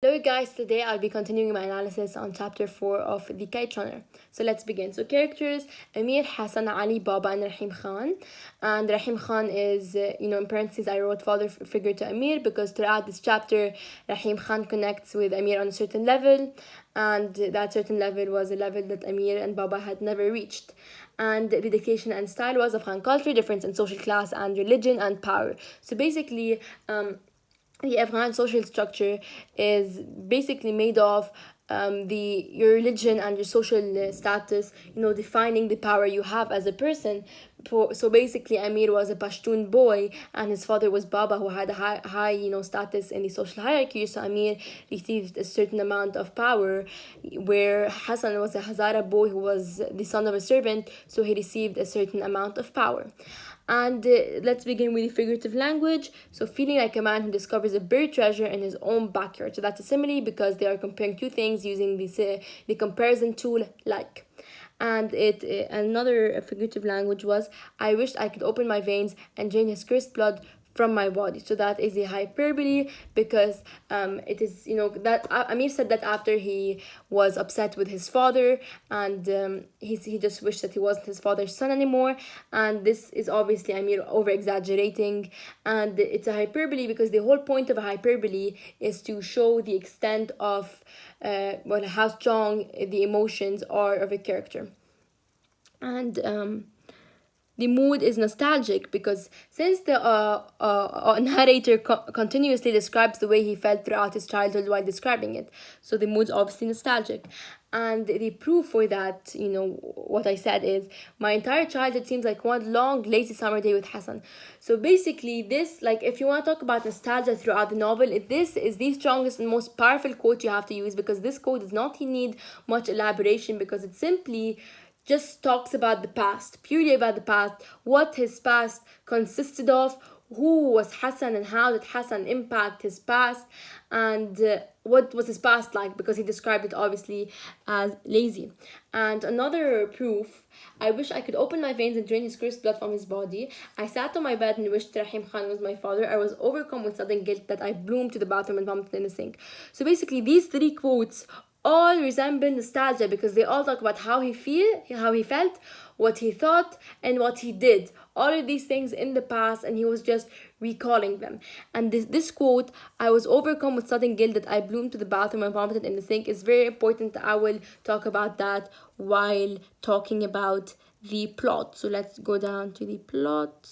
Hello guys, today I'll be continuing my analysis on chapter 4 of the Kite Runner. So let's begin. So characters, Amir, Hassan, Ali, Baba and Rahim Khan. And Rahim Khan is, in parentheses I wrote father figure to Amir because throughout this chapter, Rahim Khan connects with Amir on a certain level. And that certain level was a level that Amir and Baba had never reached. And the dictation and style was Afghan culture, difference in social class and religion and power. So basically, the Afghan social structure is basically made of your religion and your social status, defining the power you have as a person. So basically, Amir was a Pashtun boy, and his father was Baba, who had a high, status in the social hierarchy. So Amir received a certain amount of power, where Hassan was a Hazara boy who was the son of a servant, so he received a certain amount of power. And let's begin with the figurative language. So, feeling like a man who discovers a buried treasure in his own backyard. So, that's a simile because they are comparing two things using the comparison tool like. And another figurative language was, I wished I could open my veins and drain his cursed blood from my body. So that is a hyperbole because it is, that Amir said that after he was upset with his father, and he just wished that he wasn't his father's son anymore. And this is obviously Amir over exaggerating, and it's a hyperbole because the whole point of a hyperbole is to show the extent of how strong the emotions are of a character. And the mood is nostalgic because since the narrator continuously describes the way he felt throughout his childhood while describing it, so the mood's obviously nostalgic. And the proof for that, what I said is my entire childhood seems like one long lazy summer day with Hassan. So basically, this, like, if you want to talk about nostalgia throughout the novel, this is the strongest and most powerful quote you have to use, because this quote does not need much elaboration because it simply just talks about the past, purely about the past, what his past consisted of, who was Hassan and how did Hassan impact his past, and what was his past like, because he described it obviously as lazy. And another proof, I wish I could open my veins and drain his cursed blood from his body. I sat on my bed and wished Rahim Khan was my father. I was overcome with sudden guilt that I bloomed to the bathroom and vomited in the sink. So basically, these three quotes all resemble nostalgia because they all talk about how he felt, what he thought, and what he did. All of these things in the past, and he was just recalling them. And this quote, I was overcome with sudden guilt that I bloomed to the bathroom and vomited in the sink, is very important. I will talk about that while talking about the plot. So let's go down to the plot.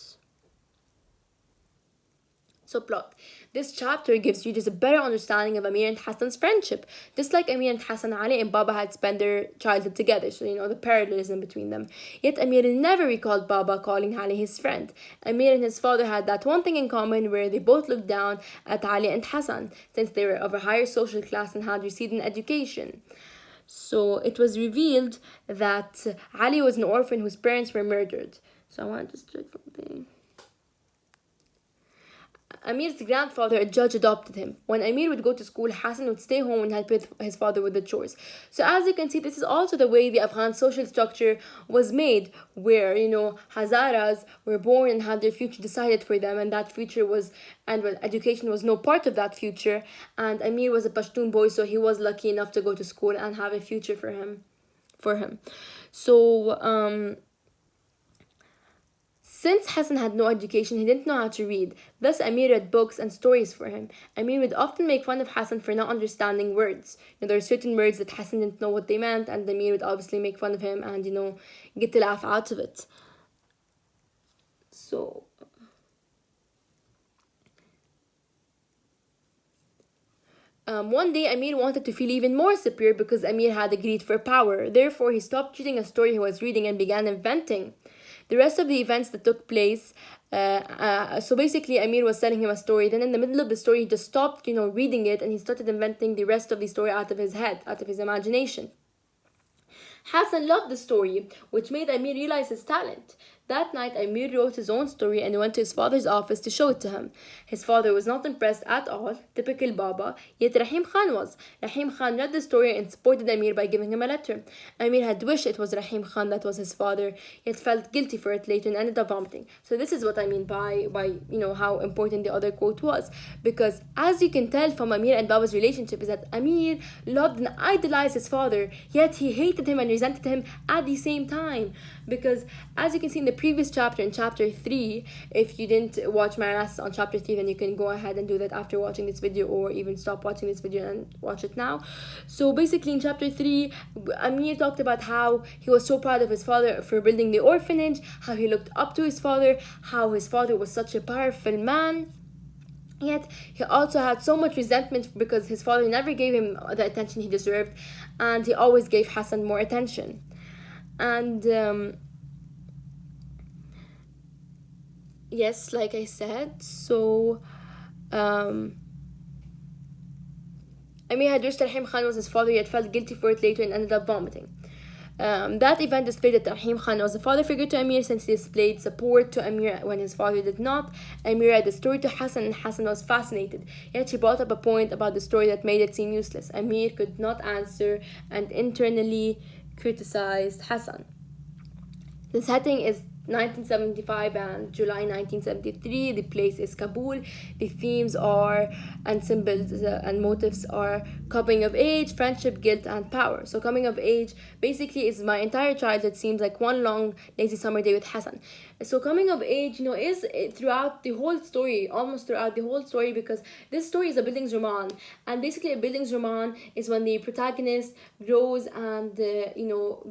So plot. This chapter gives readers a better understanding of Amir and Hassan's friendship, just like Amir and Hassan, Ali and Baba had spent their childhood together, so the parallelism between them. Yet Amir never recalled Baba calling Ali his friend. Amir and his father had that one thing in common where they both looked down at Ali and Hassan, since they were of a higher social class and had received an education. So it was revealed that Ali was an orphan whose parents were murdered. So I want to just check something. Amir's grandfather, a judge, adopted him. When Amir would go to school, Hassan would stay home and help his father with the chores. So as you can see, this is also the way the Afghan social structure was made, where, Hazaras were born and had their future decided for them, and that future was, and well, education was no part of that future. And Amir was a Pashtun boy, so he was lucky enough to go to school and have a future for him. So, since Hassan had no education, he didn't know how to read. Thus, Amir read books and stories for him. Amir would often make fun of Hassan for not understanding words. There are certain words that Hassan didn't know what they meant, and Amir would obviously make fun of him and, get the laugh out of it. So, one day, Amir wanted to feel even more superior because Amir had a greed for power. Therefore, he stopped reading a story he was reading and began inventing the rest of the events that took place. So basically, Amir was telling him a story. Then in the middle of the story, he just stopped, reading it, and he started inventing the rest of the story out of his head, out of his imagination. Hassan loved the story, which made Amir realize his talent. That night, Amir wrote his own story and went to his father's office to show it to him. His father was not impressed at all, typical Baba, yet Rahim Khan was. Rahim Khan read the story and supported Amir by giving him a letter. Amir had wished it was Rahim Khan that was his father, yet felt guilty for it later and ended up vomiting. So this is what I mean by how important the other quote was. Because as you can tell from Amir and Baba's relationship is that Amir loved and idolized his father, yet he hated him and resented him at the same time. Because as you can see in the previous chapter, in chapter 3, if you didn't watch my analysis on chapter 3, then you can go ahead and do that after watching this video, or even stop watching this video and watch it now. So basically in chapter 3, Amir talked about how he was so proud of his father for building the orphanage, how he looked up to his father, how his father was such a powerful man. Yet he also had so much resentment because his father never gave him the attention he deserved, and he always gave Hassan more attention. And yes, like I said, so Amir had wished Rahim Khan was his father, yet felt guilty for it later and ended up vomiting. That event displayed that Rahim Khan was a father figure to Amir, since he displayed support to Amir when his father did not. Amir read the story to Hassan and Hassan was fascinated, yet he brought up a point about the story that made it seem useless. Amir could not answer and internally criticized Hassan. The setting is 1975 and July 1973. The place is Kabul. The themes are and symbols and motifs are coming of age, friendship, guilt, and power. So coming of age basically is my entire childhood seems like one long lazy summer day with Hassan. So coming of age, is throughout the whole story, almost throughout the whole story, because this story is a bildungsroman, and basically a bildungsroman is when the protagonist grows and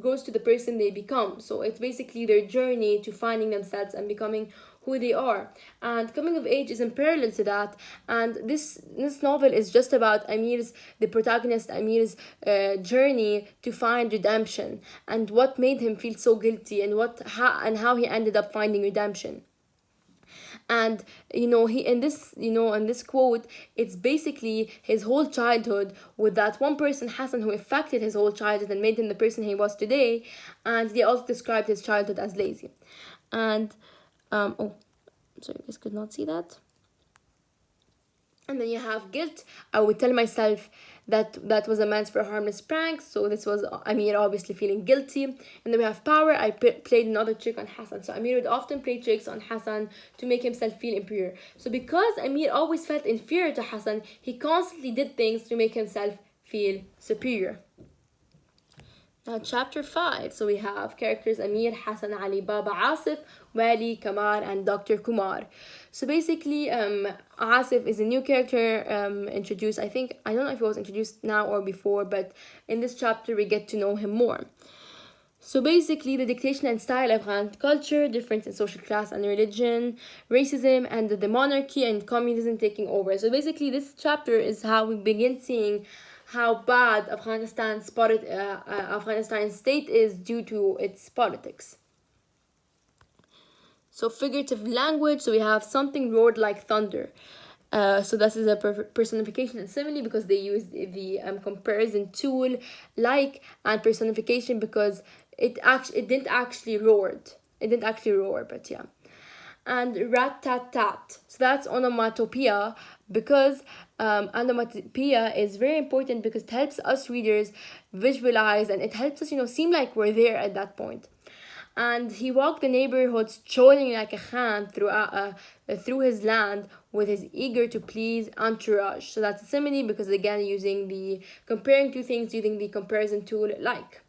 grows to the person they become. So it's basically their journey to finding themselves and becoming who they are. And coming of age is in parallel to that. And this novel is just about the protagonist Amir's journey to find redemption, and what made him feel so guilty, and how he ended up finding redemption. And he in this quote, it's basically his whole childhood with that one person Hassan who affected his whole childhood and made him the person he was today. And they also described his childhood as lazy. And sorry, you guys could not see that. And then you have guilt. I would tell myself that was a man's for a harmless prank. So this was Amir obviously feeling guilty. And then we have power. I played another trick on Hassan. So Amir would often play tricks on Hassan to make himself feel inferior. So because Amir always felt inferior to Hassan, he constantly did things to make himself feel superior. Now chapter 5, so we have characters Amir, Hassan, Ali, Baba, Asif, Wali, Kamar, and Dr. Kumar. So basically, Asif is a new character introduced. I don't know if he was introduced now or before, but in this chapter we get to know him more. So basically, the dictation and style of Afghan culture, difference in social class and religion, racism, and the monarchy and communism taking over. So basically, this chapter is how we begin seeing how bad Afghanistan's state is due to its politics. So figurative language, so we have something roared like thunder. So this is a personification and simile because they use the comparison tool like and personification because it didn't actually roar. It didn't actually roar, but yeah. And rat-tat-tat. So that's onomatopoeia because onomatopoeia is very important because it helps us readers visualize and it helps us, seem like we're there at that point. And he walked the neighborhoods strolling like a Khan through his land with his eager to please entourage. So that's a simile because again comparing two things using the comparison tool like.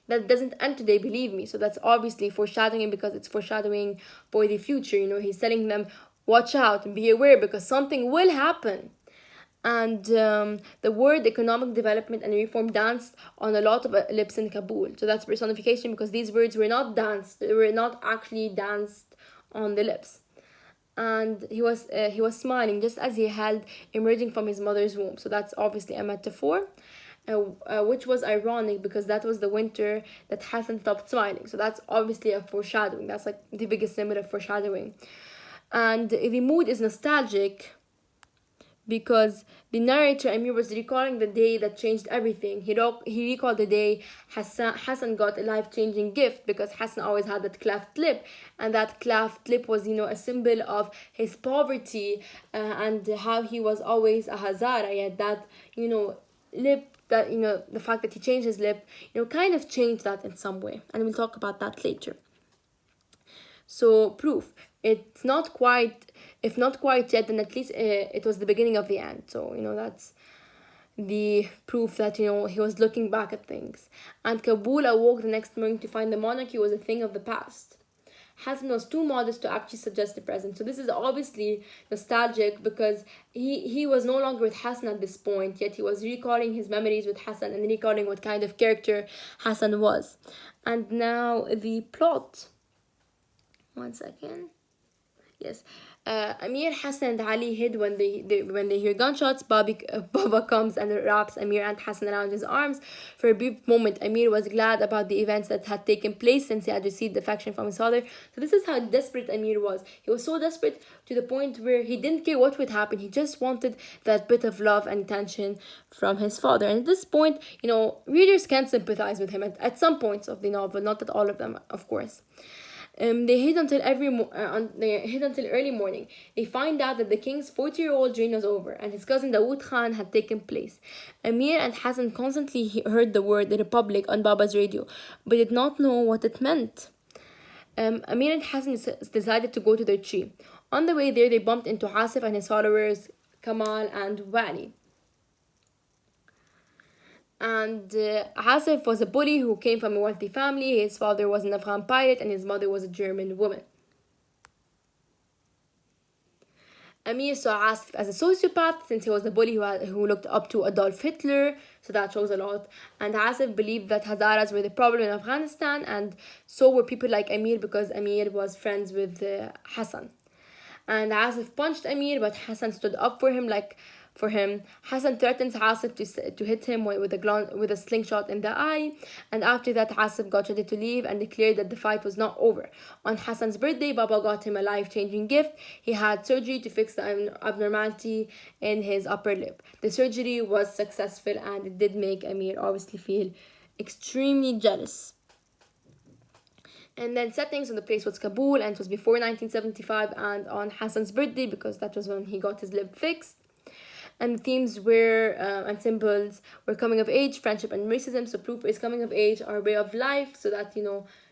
That doesn't end today, believe me. So that's obviously foreshadowing because it's foreshadowing for the future. He's telling them, watch out and be aware because something will happen. And the word economic development and reform danced on a lot of lips in Kabul. So that's personification because these words were not danced. They were not actually danced on the lips. And he was smiling just as he held emerging from his mother's womb. So that's obviously a metaphor. Which was ironic because that was the winter that Hassan stopped smiling. So that's obviously a foreshadowing. That's like the biggest symbol of foreshadowing. And the mood is nostalgic because the narrator Amir was recalling the day that changed everything. He recalled the day Hassan got a life-changing gift, because Hassan always had that cleft lip, and that cleft lip was, a symbol of his poverty, and how he was always a Hazara. Yet that, lip, that, the fact that he changed his lip, kind of changed that in some way, and we'll talk about that later. So proof, it's not quite, if not quite yet, then at least it was the beginning of the end. So that's the proof that he was looking back at things. And Kabul awoke the next morning to find the monarchy was a thing of the past. Hassan was too modest to actually suggest the present. So this is obviously nostalgic, because he was no longer with Hassan at this point, yet he was recalling his memories with Hassan and recalling what kind of character Hassan was. And now the plot. One second. Yes. Amir, Hassan, and Ali hid when they hear gunshots. Baba comes and wraps Amir and Hassan around his arms. For a brief moment, Amir was glad about the events that had taken place since he had received affection from his father. So this is how desperate Amir was. He was so desperate to the point where he didn't care what would happen. He just wanted that bit of love and attention from his father. And at this point, readers can sympathize with him at some points of the novel, not at all of them, of course. They hid until early morning. They find out that the king's 40-year-old reign was over, and his cousin Dawood Khan had taken place. Amir and Hassan constantly heard the word "the Republic" on Baba's radio, but did not know what it meant. Amir and Hassan decided to go to their tree. On the way there, they bumped into Asif and his followers, Kamal and Wali. And Asif was a bully who came from a wealthy family. His father was an Afghan pilot and his mother was a German woman. Amir saw Asif as a sociopath, since he was a bully who looked up to Adolf Hitler, so that shows a lot. And Asif believed that Hazaras were the problem in Afghanistan, and so were people like Amir, because Amir was friends with Hassan. And Asif punched Amir, but Hassan stood up for him. Hassan threatens Asif to hit him with a slingshot in the eye, and after that Asif got ready to leave and declared that the fight was not over. On Hassan's birthday, Baba got him a life-changing gift. He had surgery to fix the abnormality in his upper lip. The surgery was successful, and it did make Amir obviously feel extremely jealous. And then settings on the place was Kabul, and it was before 1975 and on Hassan's birthday, because that was when he got his lip fixed. And the themes and symbols were coming of age, friendship, and racism. So proof is coming of age, our way of life, so that,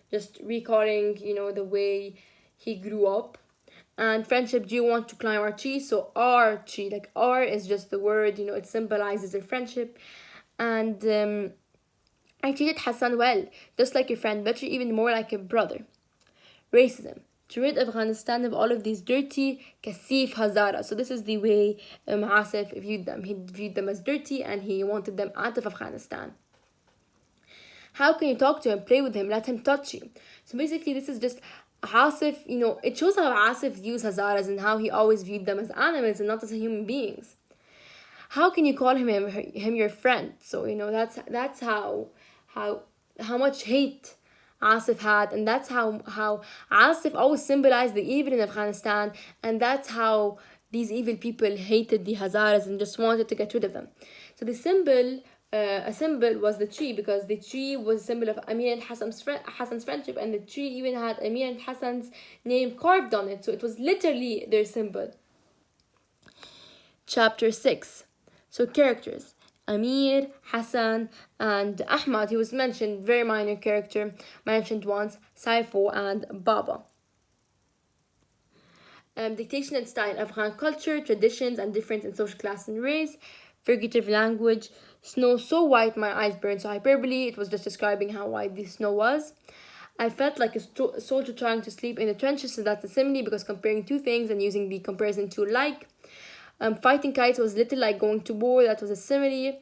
just recalling, the way he grew up. And friendship, do you want to climb our tree? So our tree, like R is just the word, it symbolizes a friendship. And I treated Hassan well, just like a friend, better, even more like a brother. Racism. To rid Afghanistan of all of these dirty, kasif Hazara. So this is the way Asif viewed them. He viewed them as dirty, and he wanted them out of Afghanistan. How can you talk to him, play with him, let him touch you? So basically this is just Asif, it shows how Asif views Hazaras and how he always viewed them as animals and not as human beings. How can you call him your friend? So, that's how much hate Asif had, and that's how Asif always symbolized the evil in Afghanistan, and that's how these evil people hated the Hazaras and just wanted to get rid of them. So the symbol, a symbol was the tree, because the tree was a symbol of Amir and Hassan's friendship, and the tree even had Amir and Hassan's name carved on it, so it was literally their symbol. Chapter 6. So characters. Amir, Hassan, and Ahmad, he was mentioned, very minor character, mentioned once, Saifo, and Baba. Dictation and style, Afghan culture, traditions, and difference in social class and race, figurative language, snow so white my eyes burned, so hyperbole, it was just describing how white the snow was. I felt like a soldier trying to sleep in the trenches, so that's a simile, because comparing two things and using the comparison to like. Fighting kites was little like going to war, that was a simile.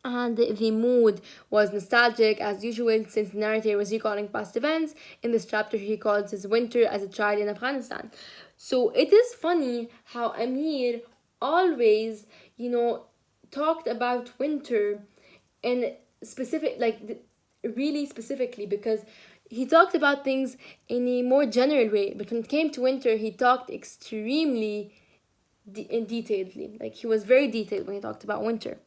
And the mood was nostalgic as usual, since the narrator was recalling past events. In this chapter, he calls his winter as a child in Afghanistan. So it is funny how Amir always, talked about winter in really specifically, because he talked about things in a more general way. But when it came to winter, he talked extremely detailedly. Like, he was very detailed when he talked about winter.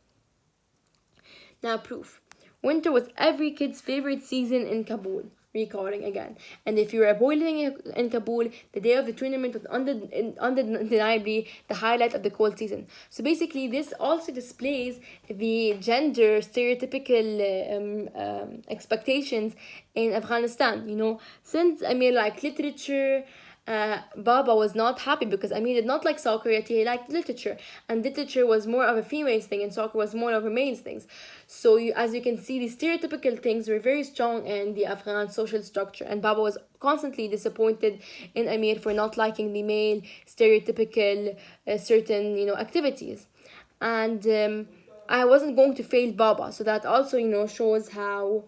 Now, proof. Winter was every kid's favorite season in Kabul. Recalling again. And if you were a boy living in Kabul, the day of the tournament was undeniably the highlight of the cold season. So basically, this also displays the gender stereotypical expectations in Afghanistan. You know, since I mean, like literature, Baba was not happy because Amir did not like soccer, yet he liked literature, and literature was more of a female's thing, and soccer was more of a male's thing. So, as you can see, the stereotypical things were very strong in the Afghan social structure, and Baba was constantly disappointed in Amir for not liking the male stereotypical certain activities, and I wasn't going to fail Baba, so that also shows how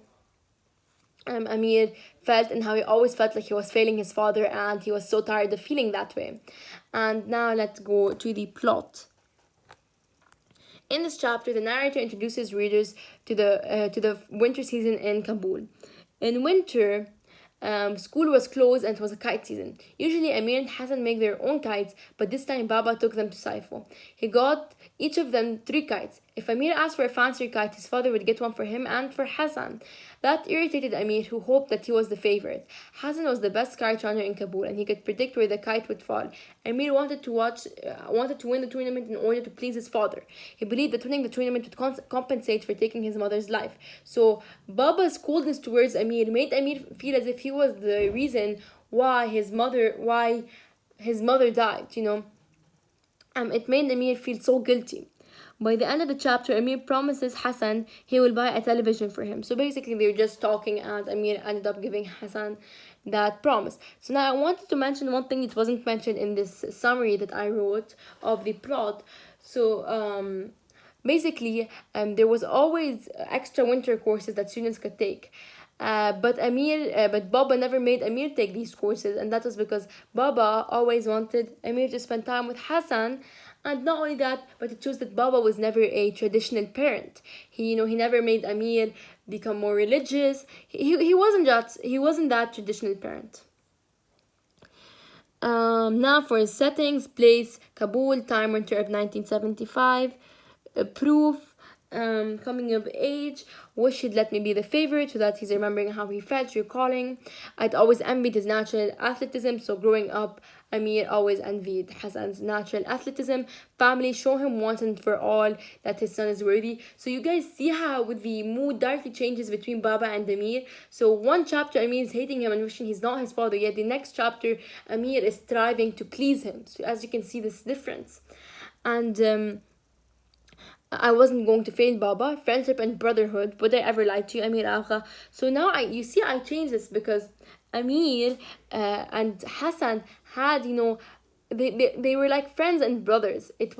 Amir felt and how he always felt like he was failing his father, and he was so tired of feeling that way. And now let's go to the plot. In this chapter, the narrator introduces readers to the winter season in Kabul. In winter, school was closed and it was a kite season. Usually, Amir and Hassan make their own kites, but this time Baba took them to Saifo. He got each of them 3 kites. If Amir asked for a fancier kite, his father would get one for him and for Hassan. That irritated Amir, who hoped that he was the favorite. Hassan was the best kite runner in Kabul, and he could predict where the kite would fall. Amir wanted to win the tournament in order to please his father. He believed that winning the tournament would compensate for taking his mother's life. So Baba's coldness towards Amir made Amir feel as if he was the reason why his mother died. It made Amir feel so guilty. By the end of the chapter, Amir promises Hassan he will buy a television for him. So basically, they're just talking, and Amir ended up giving Hassan that promise. So now I wanted to mention one thing that wasn't mentioned in this summary that I wrote of the plot. So basically, there was always extra winter courses that students could take. But Baba never made Amir take these courses, and that was because Baba always wanted Amir to spend time with Hassan. And not only that, but it shows that Baba was never a traditional parent. He never made Amir become more religious. He wasn't that traditional parent. Now for his settings: place, Kabul, time winter of 1975. Proof. Coming of age, wish he'd let me be the favorite, so that he's remembering how he felt, recalling. I'd always envied his natural athleticism, so growing up, Amir always envied Hassan's natural athleticism. Family, show him once and for all that his son is worthy. So you guys see how the mood directly changes between Baba and Amir. So one chapter, Amir is hating him and wishing he's not his father, yet the next chapter, Amir is striving to please him. So as you can see this difference. And I wasn't going to fail Baba, friendship and brotherhood. Would I ever lie to you, Amir Agha? So now I changed this because Amir and Hassan had, they were like friends and brothers. There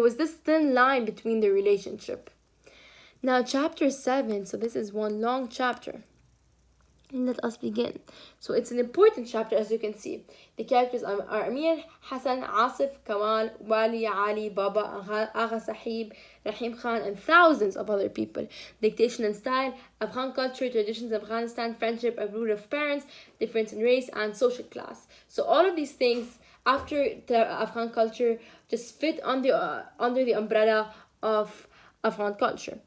was this thin line between their relationship. Now chapter 7, so this is one long chapter. Let us begin. So it's an important chapter, as you can see. The characters are Amir, Hassan, Asif, Kamal, Wali, Ali, Baba, Agha Sahib, Rahim Khan, and thousands of other people. Dictation and style, Afghan culture, traditions of Afghanistan, friendship, a rule of parents, difference in race, and social class. So all of these things, after the Afghan culture, just fit under the umbrella of Afghan culture.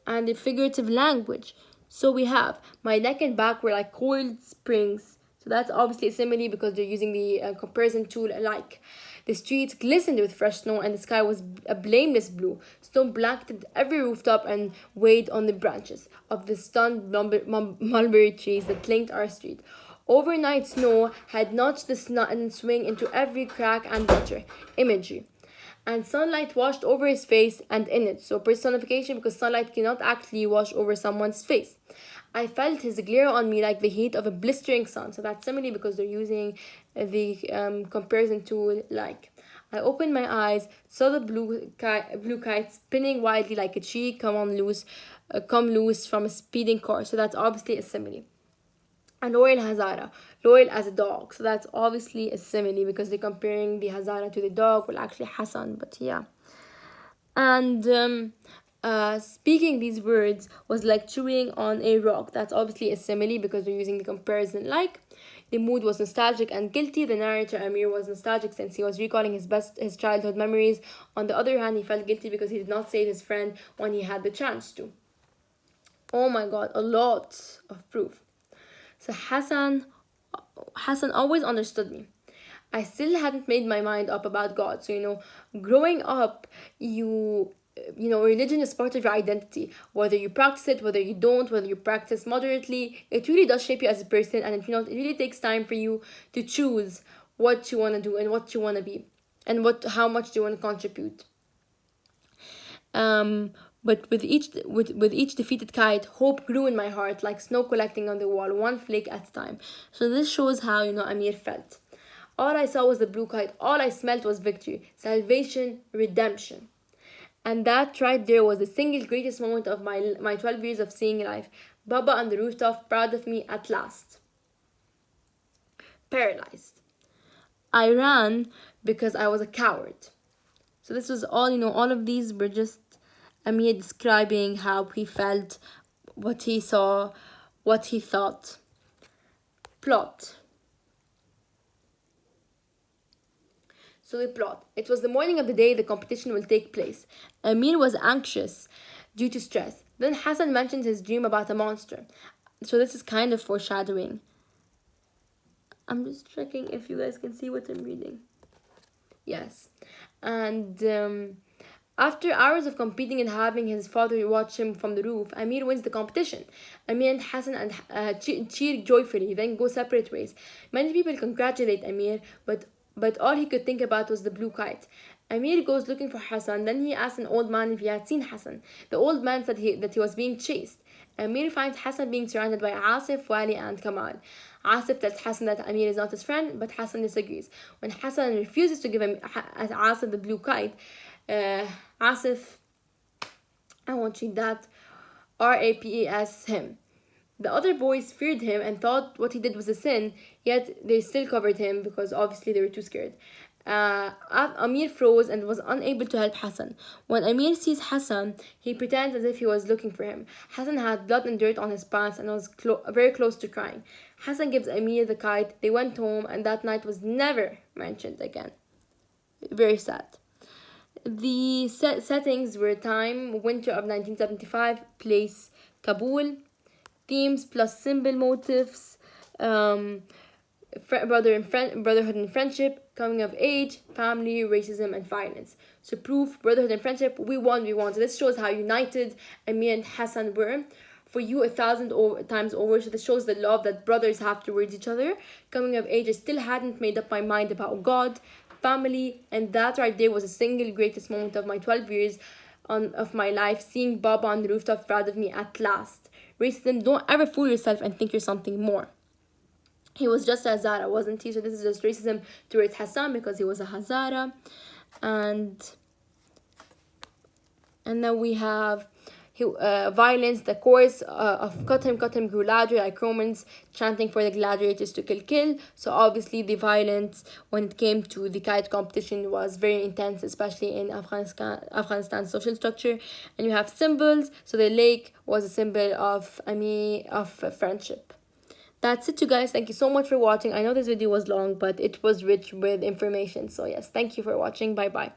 And the figurative language. So we have, my neck and back were like coiled springs. So that's obviously a simile because they're using the comparison tool alike. The streets glistened with fresh snow, and the sky was a blameless blue. Snow blanketed every rooftop and weighed on the branches of the stunned mulberry trees that linked our street. Overnight snow had notched the snot and swing into every crack and gutter. Imagery. And sunlight washed over his face and in it. So personification, because sunlight cannot actually wash over someone's face. I felt his glare on me like the heat of a blistering sun. So that's simile because they're using the comparison tool like. I opened my eyes, saw the blue kite spinning wildly like a tree come loose from a speeding car. So that's obviously a simile. And loyal Hazara, loyal as a dog. So that's obviously a simile because they're comparing the Hazara to the dog. Well, actually Hassan, but yeah. And speaking these words was like chewing on a rock. That's obviously a simile because they're using the comparison like. The mood was nostalgic and guilty. The narrator Amir was nostalgic since he was recalling his childhood memories. On the other hand, he felt guilty because he did not save his friend when he had the chance to. Oh my god, a lot of proof. So Hassan always understood me. I still hadn't made my mind up about God. So, growing up, religion is part of your identity. Whether you practice it, whether you don't, whether you practice moderately, it really does shape you as a person. And it really takes time for you to choose what you want to do and what you want to be, and how much you want to contribute. But with each defeated kite, hope grew in my heart like snow collecting on the wall, one flake at a time. So this shows how Amir felt. All I saw was the blue kite. All I smelled was victory, salvation, redemption. And that right there was the single greatest moment of my 12 years of seeing life. Baba on the rooftop, proud of me at last. Paralyzed. I ran because I was a coward. So this was all, all of these were just Amir describing how he felt, what he saw, what he thought. Plot. So the plot. It was the morning of the day the competition will take place. Amir was anxious due to stress. Then Hassan mentioned his dream about a monster. So this is kind of foreshadowing. I'm just checking if you guys can see what I'm reading. Yes. And after hours of competing and having his father watch him from the roof, Amir wins the competition. Amir and Hassan cheer joyfully, then go separate ways. Many people congratulate Amir, but all he could think about was the blue kite. Amir goes looking for Hassan. Then he asks an old man if he had seen Hassan. The old man said that he was being chased. Amir finds Hassan being surrounded by Asif, Wali, and Kamal. Asif tells Hassan that Amir is not his friend, but Hassan disagrees. When Hassan refuses to give Asif the blue kite, Asif, I won't read that, rapas him. The other boys feared him and thought what he did was a sin, yet they still covered him because obviously they were too scared. Amir froze and was unable to help Hassan. When Amir sees Hassan, he pretends as if he was looking for him. Hassan had blood and dirt on his pants and was very close to crying. Hassan gives Amir the kite. They went home, and that night was never mentioned again. Very sad. The settings were time, winter of 1975, place, Kabul. Themes plus symbol motifs, brotherhood and friendship, coming of age, family, racism, and violence. So proof, brotherhood and friendship, we won. So this shows how united Amir and Hassan were. For you, 1,000 times over. So this shows the love that brothers have towards each other. Coming of age, I still hadn't made up my mind about God, family, and that right there was the single greatest moment of my 12 years of my life, seeing Baba on the rooftop proud of me at last. Racism, don't ever fool yourself and think you're something more. He was just a Hazara, wasn't he? So this is just racism towards Hassan because he was a Hazara. And then we have violence, the chorus of Qatim grew louder like Romans chanting for the gladiators to kill. So obviously the violence when it came to the kite competition was very intense, especially in Afghanistan's social structure. And you have symbols. So the lake was a symbol of friendship. That's it, you guys. Thank you so much for watching. I know this video was long, but it was rich with information. So yes, thank you for watching. Bye bye.